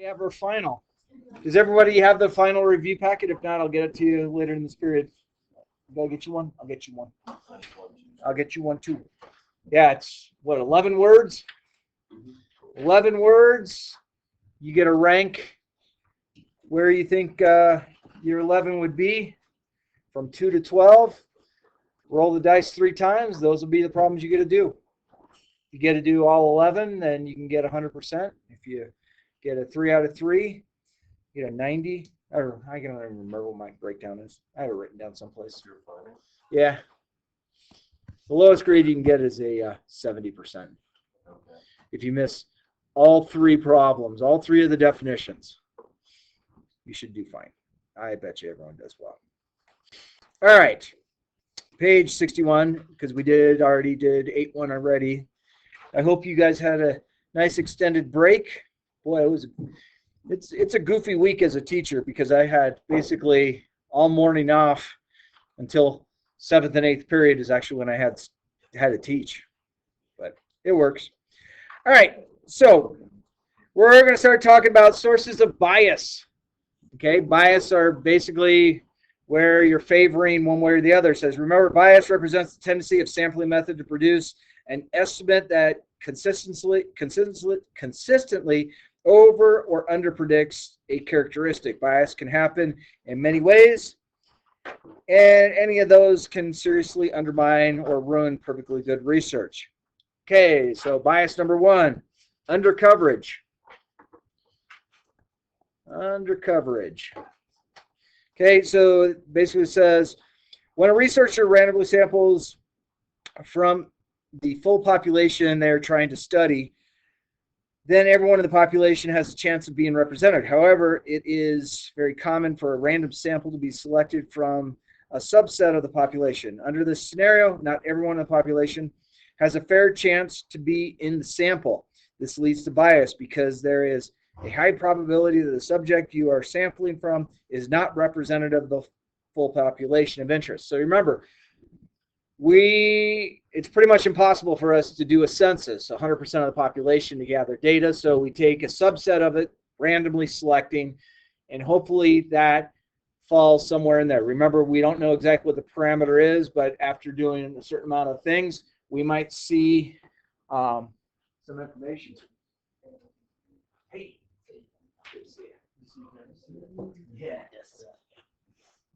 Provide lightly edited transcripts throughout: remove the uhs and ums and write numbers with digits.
We have our final. Does everybody have the final review packet? If not, I'll get it to you later in this period. Did I get you one? I'll get you one. I'll get you one too. Yeah, it's what, 11 words? 11 words. You get a rank where you think your 11 would be from 2 to 12. Roll the dice 3 times. Those will be the problems you get to do. If you get to do all 11, then you can get 100%. If you get a 3 out of 3, you get a 90. Or I can't even remember what my breakdown is. I have it written down someplace. Yeah. The lowest grade you can get is a 70%. Okay. If you miss all 3 problems, all 3 of the definitions, you should do fine. I bet you everyone does well. All right. Page 61, because we already did 8-1 already. I hope you guys had a nice extended break. Boy, it's a goofy week as a teacher because I had basically all morning off until 7th and 8th period is actually when I had to teach. But it works. All right, so we're going to start talking about sources of bias. Okay, bias are basically where you're favoring one way or the other. It says, remember, bias represents the tendency of sampling method to produce an estimate that consistently over or under predicts a characteristic. Bias can happen in many ways, and any of those can seriously undermine or ruin perfectly good research. Okay, so bias number 1, undercoverage. Undercoverage. Okay, so basically it says, when a researcher randomly samples from the full population they're trying to study, then everyone in the population has a chance of being represented. However, it is very common for a random sample to be selected from a subset of the population. Under this scenario, not everyone in the population has a fair chance to be in the sample. This leads to bias because there is a high probability that the subject you are sampling from is not representative of the full population of interest. So remember, it's pretty much impossible for us to do a census, 100% of the population, to gather data. So we take a subset of it, randomly selecting, and hopefully that falls somewhere in there. Remember, we don't know exactly what the parameter is, but after doing a certain amount of things, we might see some information. Hey. Yes.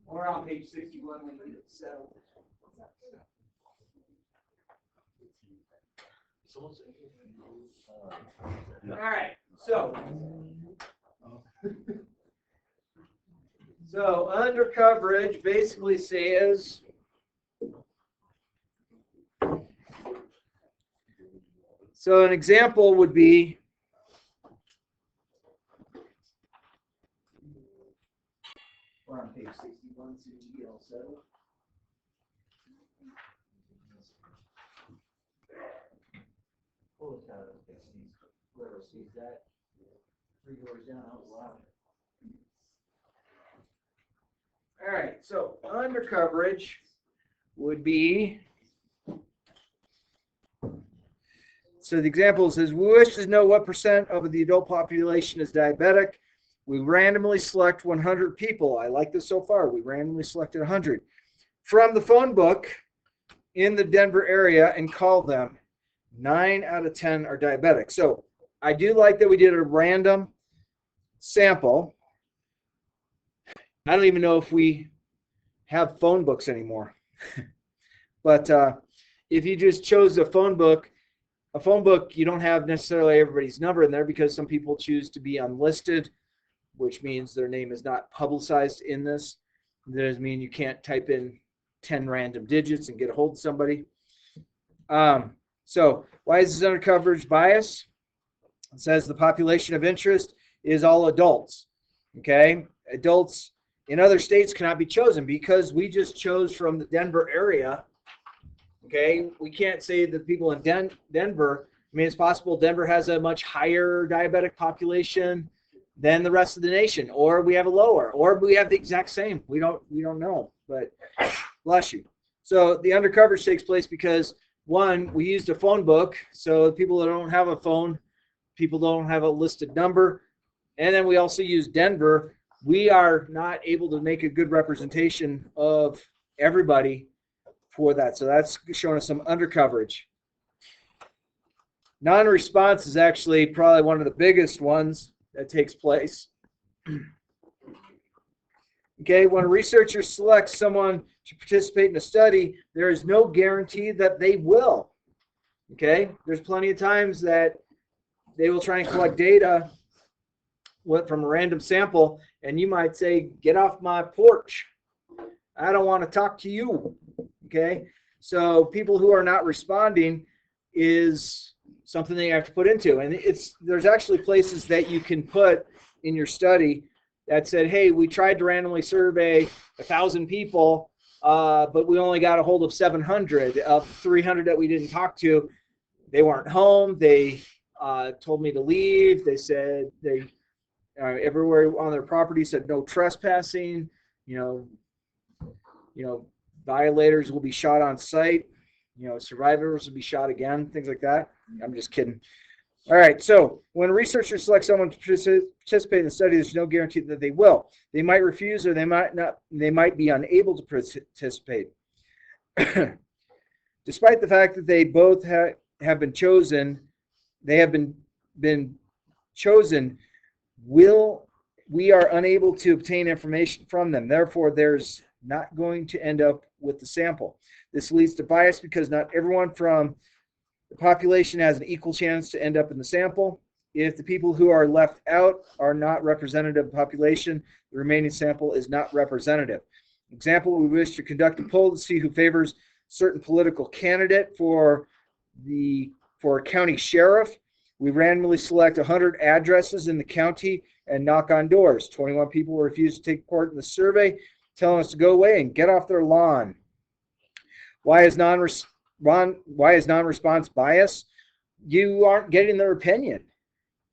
We're on page 61 when we get settled. All right, so undercoverage basically says an example would be we're on page 61, so you get all settled. Whoever sees that, 3 doors down, out loud. All right, so undercoverage would be, so the example says, we wish to know what percent of the adult population is diabetic. We randomly select 100 people. I like this so far. We randomly selected 100 from the phone book in the Denver area and call them. 9 out of 10 are diabetic. So I do like that we did a random sample. I don't even know if we have phone books anymore. But if you just chose a phone book, you don't have necessarily everybody's number in there because some people choose to be unlisted, which means their name is not publicized in this. That doesn't mean you can't type in 10 random digits and get a hold of somebody. So why is this undercoverage bias? It says the population of interest is all adults. Okay, adults in other states cannot be chosen because we just chose from the Denver area. Okay, we can't say that people in Denver, I mean, it's possible Denver has a much higher diabetic population than the rest of the nation, or we have a lower, or we have the exact same. We don't know, but bless you. So the undercoverage takes place because, one, we used a phone book, so people that don't have a phone, people don't have a listed number, And then we also use Denver. We are not able to make a good representation of everybody for that. So that's showing us some undercoverage. Non-response is actually probably one of the biggest ones that takes place. Okay, when a researcher selects someone to participate in a study, there is no guarantee that they will. Okay, there's plenty of times that they will try and collect data from a random sample, and you might say, get off my porch. I don't want to talk to you. Okay, so people who are not responding is something that you have to put into. And there's actually places that you can put in your study that said, hey, we tried to randomly survey 1,000 people, but we only got a hold of 700. Of 300 that we didn't talk to, they weren't home. They told me to leave. They said they everywhere on their property said no trespassing. You know, violators will be shot on site. You know, survivors will be shot again. Things like that. I'm just kidding. All right, so when researchers select someone to participate in the study, there's no guarantee that they will. They might refuse, or they might not. They might be unable to participate. Despite the fact that they both have been chosen, they have been chosen. We are unable to obtain information from them. Therefore, there's not going to end up with the sample. This leads to bias because not everyone from the population has an equal chance to end up in the sample. If the people who are left out are not representative of the population, the remaining sample is not representative. Example, we wish to conduct a poll to see who favors certain political candidate for a county sheriff. We randomly select 100 addresses in the county and knock on doors. 21 people refuse to take part in the survey, telling us to go away and get off their lawn. Why is non-response bias? You aren't getting their opinion.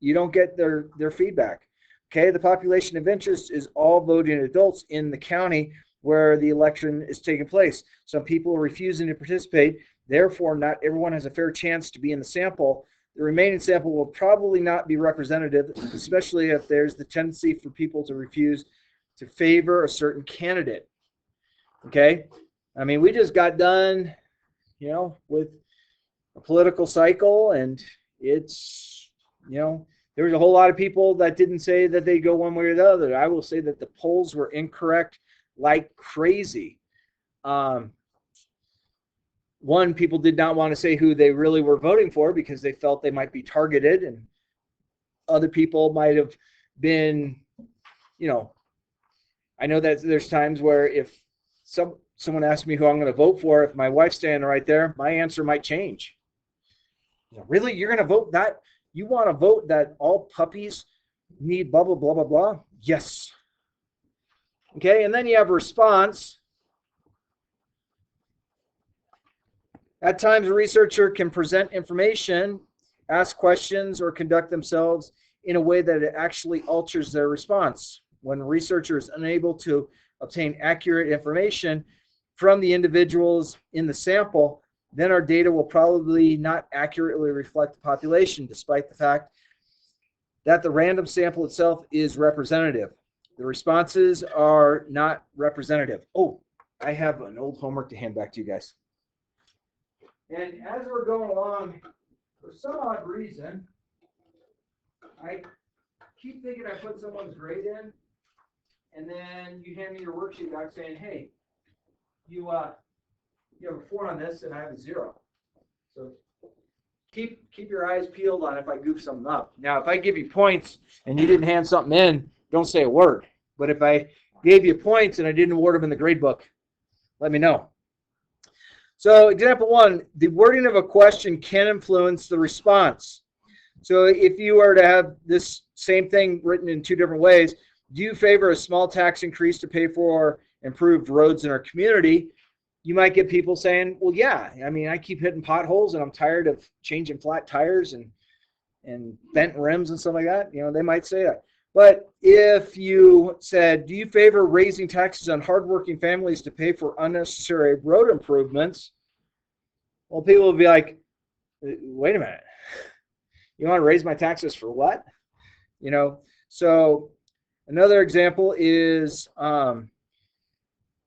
You don't get their feedback. Okay, the population of interest is all voting adults in the county where the election is taking place. Some people are refusing to participate. Therefore, not everyone has a fair chance to be in the sample. The remaining sample will probably not be representative, especially if there's the tendency for people to refuse to favor a certain candidate. Okay, I mean, we just got done, with a political cycle, and it's, there was a whole lot of people that didn't say that they go one way or the other. I will say that the polls were incorrect like crazy. One, people did not want to say who they really were voting for because they felt they might be targeted, and other people might have been, I know that there's times where if someone asks me who I'm going to vote for, if my wife's standing right there, my answer might change. Really? You're going to vote that? You want to vote that all puppies need blah, blah, blah, blah, blah? Yes. Okay, and then you have a response. At times, a researcher can present information, ask questions, or conduct themselves in a way that it actually alters their response. When a researcher is unable to obtain accurate information from the individuals in the sample, then our data will probably not accurately reflect the population, despite the fact that the random sample itself is representative. The responses are not representative. Oh, I have an old homework to hand back to you guys. And as we're going along, for some odd reason, I keep thinking I put someone's grade in, and then you hand me your worksheet back saying, hey, you have a 4 on this, and I have a 0. So keep your eyes peeled on if I goof something up. Now, if I give you points and you didn't hand something in, don't say a word. But if I gave you points and I didn't award them in the grade book, let me know. So example 1, the wording of a question can influence the response. So if you were to have this same thing written in 2 different ways, do you favor a small tax increase to pay for improved roads in our community? You might get people saying, well, yeah, I mean, I keep hitting potholes and I'm tired of changing flat tires and bent rims and stuff like that. They might say that. But if you said, do you favor raising taxes on hardworking families to pay for unnecessary road improvements? Well, people will be like, wait a minute. You want to raise my taxes for what? So another example is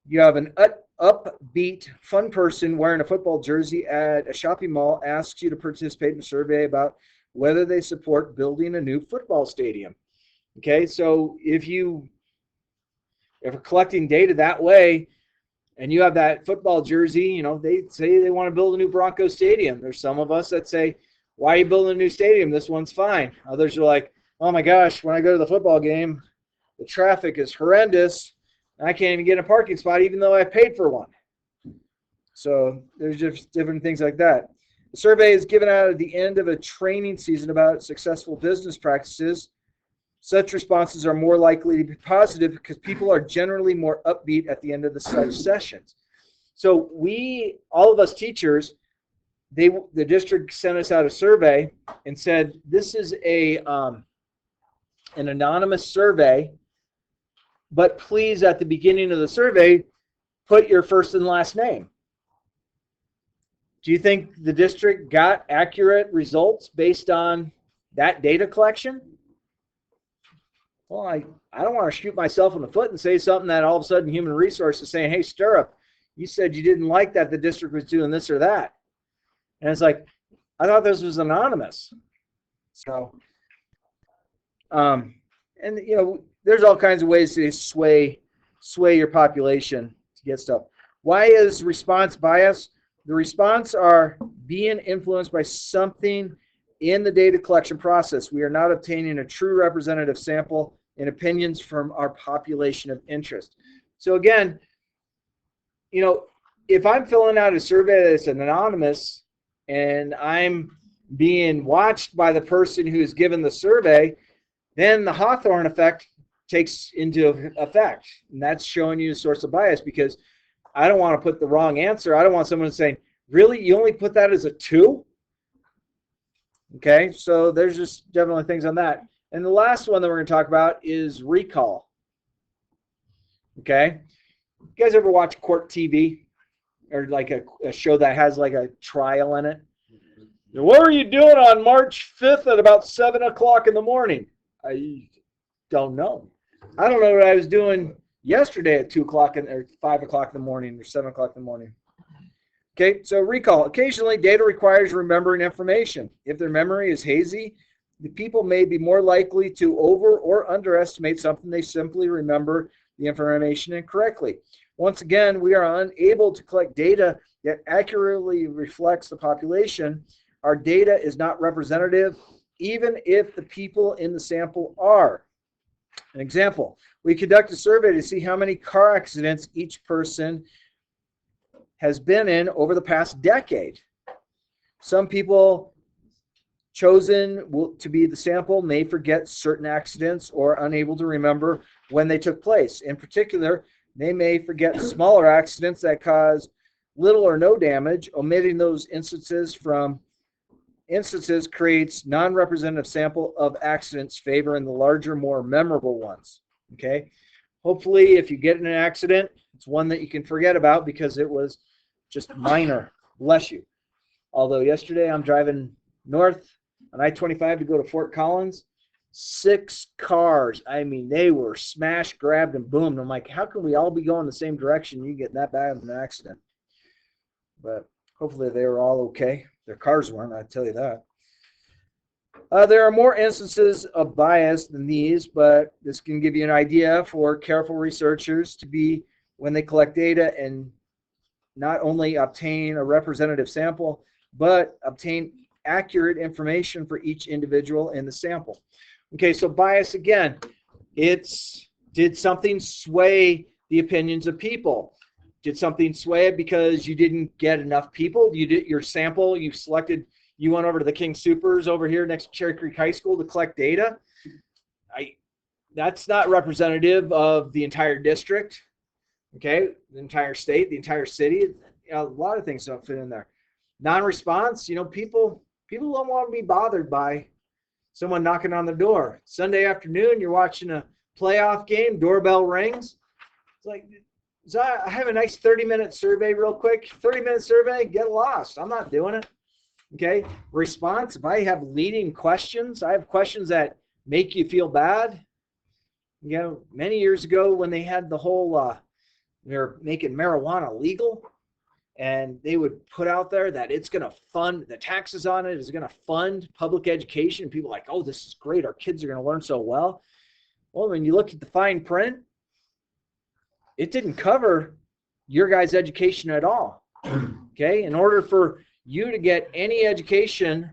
you have an upbeat, fun person wearing a football jersey at a shopping mall asks you to participate in a survey about whether they support building a new football stadium. Okay, so if you're collecting data that way, and you have that football jersey, they say they want to build a new Broncos stadium. There's some of us that say, why are you building a new stadium? This one's fine. Others are like, oh my gosh, when I go to the football game, the traffic is horrendous. I can't even get a parking spot even though I paid for one. So there's just different things like that. The survey is given out at the end of a training season about successful business practices. Such responses are more likely to be positive because people are generally more upbeat at the end of the such sessions. So all of us teachers, the district sent us out a survey and said, this is an anonymous survey, but please at the beginning of the survey, put your first and last name. Do you think the district got accurate results based on that data collection? Well, I don't want to shoot myself in the foot and say something that all of a sudden Human Resources is saying, hey, Stirrup, you said you didn't like that the district was doing this or that. And it's like, I thought this was anonymous. So, and there's all kinds of ways to sway your population to get stuff. Why is response bias? The response are being influenced by something in the data collection process. We are not obtaining a true representative sample and opinions from our population of interest. So again, if I'm filling out a survey that's anonymous and I'm being watched by the person who's given the survey, then the Hawthorne effect takes into effect. And that's showing you a source of bias because I don't want to put the wrong answer. I don't want someone saying, really, you only put that as a 2? Okay, so there's just definitely things on that. And the last one that we're going to talk about is recall. Okay, you guys ever watch Court TV or like a show that has like a trial in it? What were you doing on March 5th at about 7 o'clock in the morning? I don't know. I don't know what I was doing yesterday at 2 o'clock or 5 o'clock in the morning or 7 o'clock in the morning. Okay, so recall. Occasionally, data requires remembering information. If their memory is hazy, the people may be more likely to over or underestimate something. They simply remember the information incorrectly. Once again, we are unable to collect data that accurately reflects the population. Our data is not representative, even if the people in the sample are. An example, we conduct a survey to see how many car accidents each person has been in over the past decade. Some people chosen to be the sample may forget certain accidents or unable to remember when they took place. In particular, they may forget smaller accidents that cause little or no damage. Omitting those instances creates non-representative sample of accidents, favoring the larger, more memorable ones. Okay, hopefully if you get in an accident, it's one that you can forget about because it was just minor. Bless you. Although yesterday I'm driving north on I-25 to go to Fort Collins, 6 cars. I mean, they were smashed, grabbed, and boomed. I'm like, how can we all be going the same direction? You get that bad of an accident. But hopefully they were all okay. Their cars weren't, I tell you that. There are more instances of bias than these, but this can give you an idea for careful researchers to be when they collect data and not only obtain a representative sample, but obtain accurate information for each individual in the sample. Okay, so bias again, did something sway the opinions of people? Did something sway it because you didn't get enough people? You did your sample, you went over to the King Supers over here next to Cherry Creek High School to collect data. That's not representative of the entire district, okay, the entire state, the entire city. A lot of things don't fit in there. Non-response, people don't want to be bothered by someone knocking on the door. Sunday afternoon, you're watching a playoff game, doorbell rings. It's like, so I have a nice 30-minute survey real quick. 30-minute survey, get lost. I'm not doing it. Okay, response, if I have leading questions, I have questions that make you feel bad. many years ago when they had the whole, they're making marijuana legal, and they would put out there that it's going to fund, the taxes on it is going to fund public education. People are like, oh, this is great. Our kids are going to learn so well. Well, when you look at the fine print, it didn't cover your guys' education at all. Okay, in order for you to get any education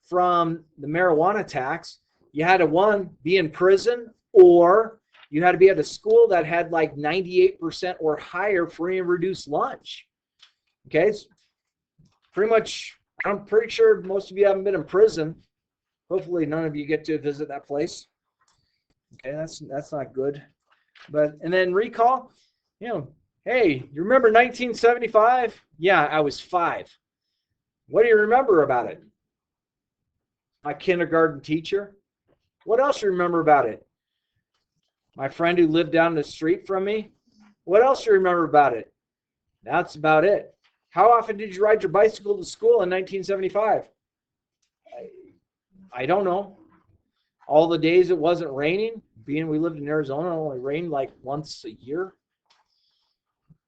from the marijuana tax, you had to, one, be in prison, or you had to be at a school that had like 98% or higher free and reduced lunch. Okay, it's pretty much, I'm pretty sure most of you haven't been in prison. Hopefully none of you get to visit that place. Okay, that's not good. But, and then recall, hey, you remember 1975? Yeah, I was 5. What do you remember about it? My kindergarten teacher. What else do you remember about it? My friend who lived down the street from me. What else do you remember about it? That's about it. How often did you ride your bicycle to school in 1975? I don't know. All the days it wasn't raining, being we lived in Arizona, it only rained like once a year.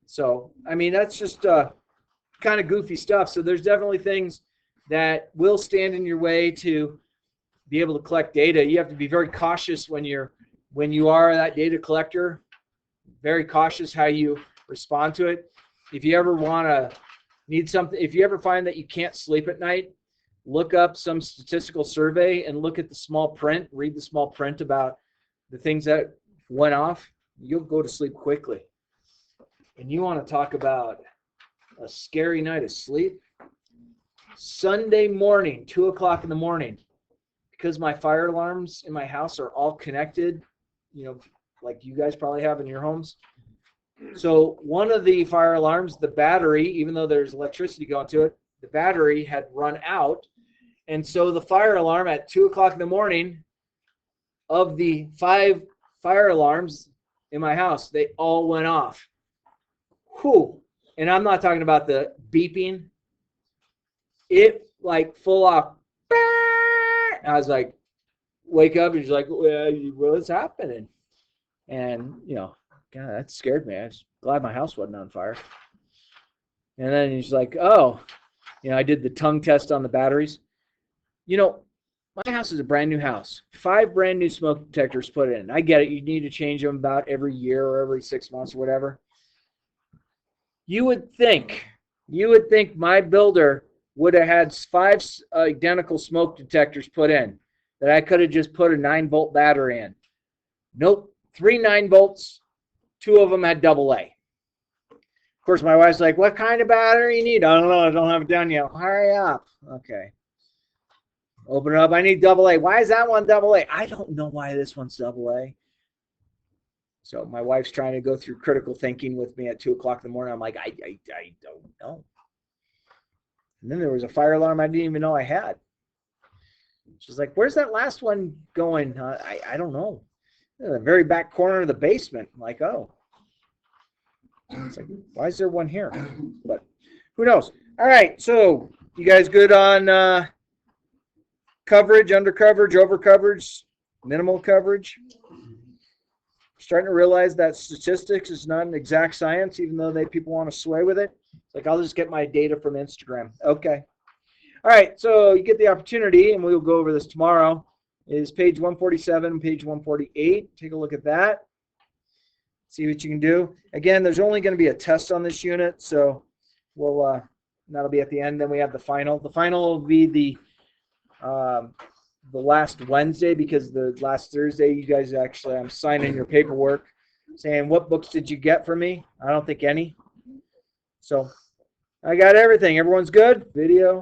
So, I mean, that's just kind of goofy stuff. So there's definitely things that will stand in your way to be able to collect data. You have to be very cautious when you are that data collector, very cautious how you respond to it. If you ever need something, if you ever find that you can't sleep at night, look up some statistical survey and look at the small print, read the small print about the things that went off. You'll go to sleep quickly. And you want to talk about a scary night of sleep? Sunday morning, 2 o'clock in the morning, because my fire alarms in my house are all connected, like you guys probably have in your homes. So one of the fire alarms, the battery, even though there's electricity going to it, the battery had run out. And so the fire alarm at 2 o'clock in the morning, of the 5 fire alarms in my house, they all went off. Whew. And I'm not talking about the beeping. It like full off. I was like, wake up, and she's like, well, what's happening? And, God, that scared me. I was glad my house wasn't on fire. And then he's like, oh, I did the tongue test on the batteries. My house is a brand new house. 5 brand new smoke detectors put in. I get it. You need to change them about every year or every 6 months or whatever. You would think my builder would have had 5 identical smoke detectors put in, that I could have just put a 9-volt battery in. Nope. 3 9-volts. 2 of them had AA. Of course, my wife's like, what kind of battery you need? I don't know. I don't have it done yet. Hurry up. Okay. Open it up. I need AA. Why is that one AA? I don't know why this one's AA. So my wife's trying to go through critical thinking with me at 2 o'clock in the morning. I'm like, I don't know. And then there was a fire alarm I didn't even know I had. She's like, where's that last one going? I don't know. In the very back corner of the basement. I'm like, oh. It's like, why is there one here? But who knows? All right, so you guys good on coverage, under coverage, over coverage, minimal coverage? Starting to realize that statistics is not an exact science, even though people want to sway with it. It's like, I'll just get my data from Instagram. Okay. All right, so you get the opportunity, and we'll go over this tomorrow, is page 147, page 148. Take a look at that. See what you can do. Again, there's only going to be a test on this unit, so we'll that'll be at the end. Then we have the final. The final will be the last Wednesday, because the last Thursday, you guys actually, I'm signing your paperwork saying, what books did you get from me? I don't think any. So I got everything. Everyone's good? Video.